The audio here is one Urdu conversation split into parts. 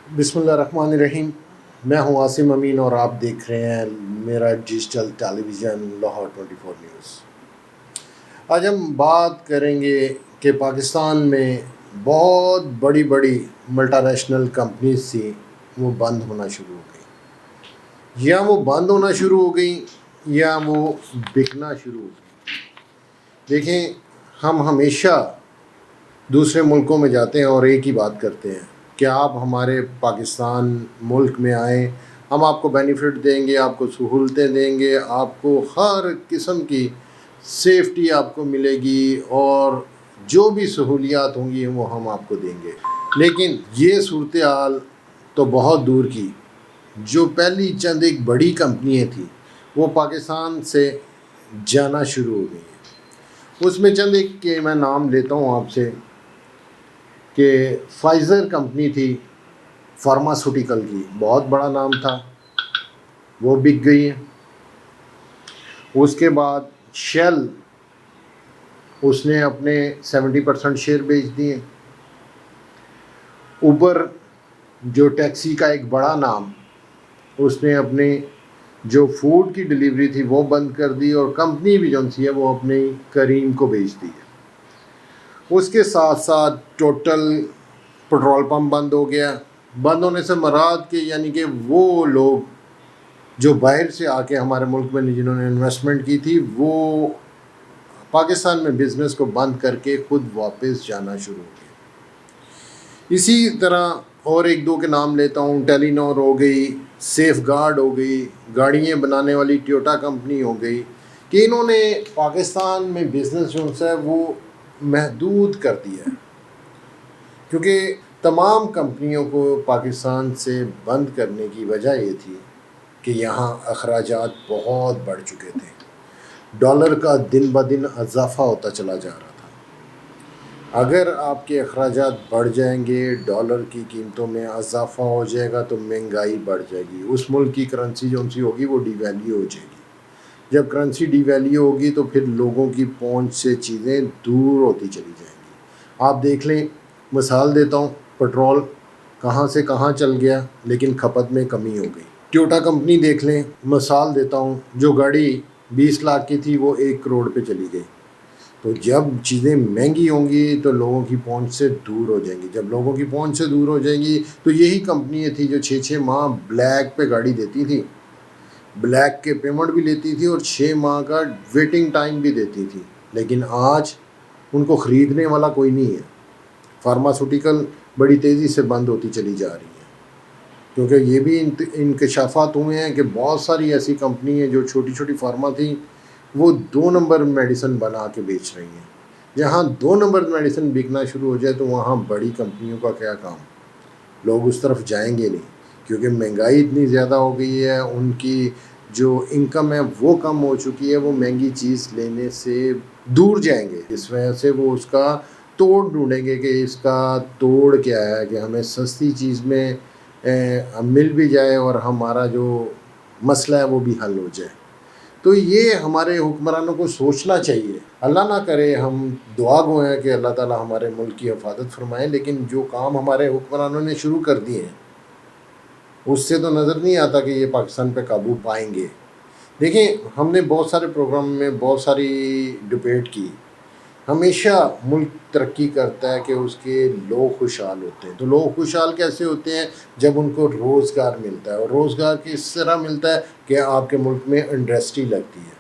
بسم اللہ الرحمن الرحیم۔ میں ہوں عاصم امین اور آپ دیکھ رہے ہیں میرا ڈیجیٹل ٹیلی ویژن لاہور 24 نیوز۔ آج ہم بات کریں گے کہ پاکستان میں بہت بڑی بڑی ملٹا نیشنل کمپنیز تھیں، وہ بند ہونا شروع ہو گئی، یا وہ بند ہونا شروع ہو گئی یا وہ بکنا شروع ہو گئی۔ دیکھیں، ہم ہمیشہ دوسرے ملکوں میں جاتے ہیں اور ایک ہی بات کرتے ہیں کہ آپ ہمارے پاکستان ملک میں آئیں، ہم آپ کو بینیفٹ دیں گے، آپ کو سہولتیں دیں گے، آپ کو ہر قسم کی سیفٹی آپ کو ملے گی اور جو بھی سہولیات ہوں گی وہ ہم آپ کو دیں گے۔ لیکن یہ صورتحال تو بہت دور کی، جو پہلی چند ایک بڑی کمپنیاں تھیں وہ پاکستان سے جانا شروع ہو گئی۔ اس میں چند ایک کے میں نام لیتا ہوں آپ سے کہ فائزر کمپنی تھی، فارماسوٹیکل کی، بہت بڑا نام تھا، وہ بک گئی ہے۔ اس کے بعد شیل، اس نے اپنے 70% شیئر بیچ دیے۔ اوبر، جو ٹیکسی کا ایک بڑا نام، اس نے اپنے جو فوڈ کی ڈلیوری تھی وہ بند کر دی، اور کمپنی بھی جو سی ہے وہ اپنے کریم کو بیچ دی ہے۔ اس کے ساتھ ساتھ ٹوٹل پٹرول پمپ بند ہو گیا۔ بند ہونے سے مراد کہ یعنی کہ وہ لوگ جو باہر سے آ کے ہمارے ملک میں جنہوں نے انویسٹمنٹ کی تھی وہ پاکستان میں بزنس کو بند کر کے خود واپس جانا شروع ہو گئے۔ اسی طرح اور ایک دو کے نام لیتا ہوں، ٹیلی نور ہو گئی، سیف گارڈ ہو گئی، گاڑیاں بنانے والی ٹویوٹا کمپنی ہو گئی، کہ انہوں نے پاکستان میں بزنس جو ہے وہ محدود کر دیا ہے، کیونکہ تمام کمپنیوں کو پاکستان سے بند کرنے کی وجہ یہ تھی کہ یہاں اخراجات بہت بڑھ چکے تھے، ڈالر کا دن بدن اضافہ ہوتا چلا جا رہا تھا۔ اگر آپ کے اخراجات بڑھ جائیں گے، ڈالر کی قیمتوں میں اضافہ ہو جائے گا تو مہنگائی بڑھ جائے گی، اس ملک کی کرنسی جو سی ہوگی وہ ڈی ویلیو ہو جائے گی۔ جب کرنسی ڈی ویلیو ہوگی تو پھر لوگوں کی پہنچ سے چیزیں دور ہوتی چلی جائیں گی۔ آپ دیکھ لیں، مثال دیتا ہوں، پٹرول کہاں سے کہاں چل گیا لیکن کھپت میں کمی ہو گئی۔ ٹویوٹا کمپنی دیکھ لیں، مثال دیتا ہوں، جو گاڑی 20 لاکھ کی تھی وہ 1 کروڑ پہ چلی گئی۔ تو جب چیزیں مہنگی ہوں گی تو لوگوں کی پہنچ سے دور ہو جائیں گی، جب لوگوں کی پہنچ سے دور ہو جائیں گی تو یہی کمپنیاں تھیں جو 6 ماہ بلیک پہ گاڑی دیتی تھی، بلیک کے پیمنٹ بھی لیتی تھی اور 6 ماہ کا ویٹنگ ٹائم بھی دیتی تھی، لیکن آج ان کو خریدنے والا کوئی نہیں ہے۔ فارماسوٹیکل بڑی تیزی سے بند ہوتی چلی جا رہی ہے، کیونکہ یہ بھی انکشافات ہوئے ہیں کہ بہت ساری ایسی کمپنی ہیں جو چھوٹی چھوٹی فارما تھیں، وہ 2 نمبر میڈیسن بنا کے بیچ رہی ہیں۔ جہاں 2 نمبر میڈیسن بکنا شروع ہو جائے تو وہاں بڑی کمپنیوں کا کیا کام، لوگ اس طرف جائیں گے نہیں، کیونکہ مہنگائی اتنی زیادہ ہو گئی ہے، ان کی جو انکم ہے وہ کم ہو چکی ہے، وہ مہنگی چیز لینے سے دور جائیں گے۔ اس وجہ سے وہ اس کا توڑ ڈھونڈیں گے کہ اس کا توڑ کیا ہے کہ ہمیں سستی چیز میں مل بھی جائے اور ہمارا جو مسئلہ ہے وہ بھی حل ہو جائے۔ تو یہ ہمارے حکمرانوں کو سوچنا چاہیے۔ اللہ نہ کرے، ہم دعا گو ہیں کہ اللہ تعالی ہمارے ملک کی حفاظت فرمائے، لیکن جو کام ہمارے حکمرانوں نے شروع کر دیے ہیں اس سے تو نظر نہیں آتا کہ یہ پاکستان پہ قابو پائیں گے۔ دیکھیں، ہم نے بہت سارے پروگرام میں بہت ساری ڈبیٹ کی، ہمیشہ ملک ترقی کرتا ہے کہ اس کے لوگ خوشحال ہوتے ہیں۔ تو لوگ خوشحال کیسے ہوتے ہیں؟ جب ان کو روزگار ملتا ہے، اور روزگار کس طرح ملتا ہے کہ آپ کے ملک میں انڈسٹری لگتی ہے۔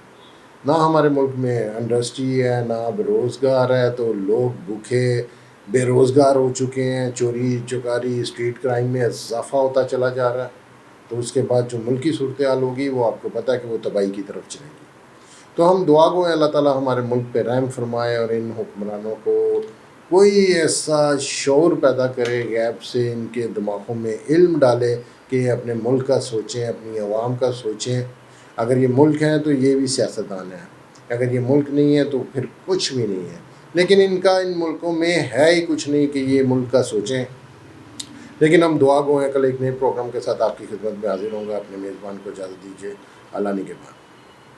نہ ہمارے ملک میں انڈسٹری ہے، نہ اب روزگار ہے، تو لوگ بھوکے بے روزگار ہو چکے ہیں، چوری چکاری اسٹریٹ کرائم میں اضافہ ہوتا چلا جا رہا ہے۔ تو اس کے بعد جو ملکی صورتحال ہوگی وہ آپ کو پتہ ہے کہ وہ تباہی کی طرف چلے گی۔ تو ہم دعا گو ہیں اللہ تعالیٰ ہمارے ملک پہ رحم فرمائے اور ان حکمرانوں کو کوئی ایسا شعور پیدا کرے، غیب سے ان کے دماغوں میں علم ڈالے کہ اپنے ملک کا سوچیں، اپنی عوام کا سوچیں۔ اگر یہ ملک ہیں تو یہ بھی سیاستدان ہیں، اگر یہ ملک نہیں ہے تو پھر کچھ بھی نہیں ہے۔ لیکن ان ملکوں میں ہے ہی کچھ نہیں کہ یہ ملک کا سوچیں۔ لیکن ہم دعا گو ہیں، کل ایک نئے پروگرام کے ساتھ آپ کی خدمت میں حاضر ہوں گا۔ اپنے میزبان کو اجازت دیجیے، اللہ نگہبان۔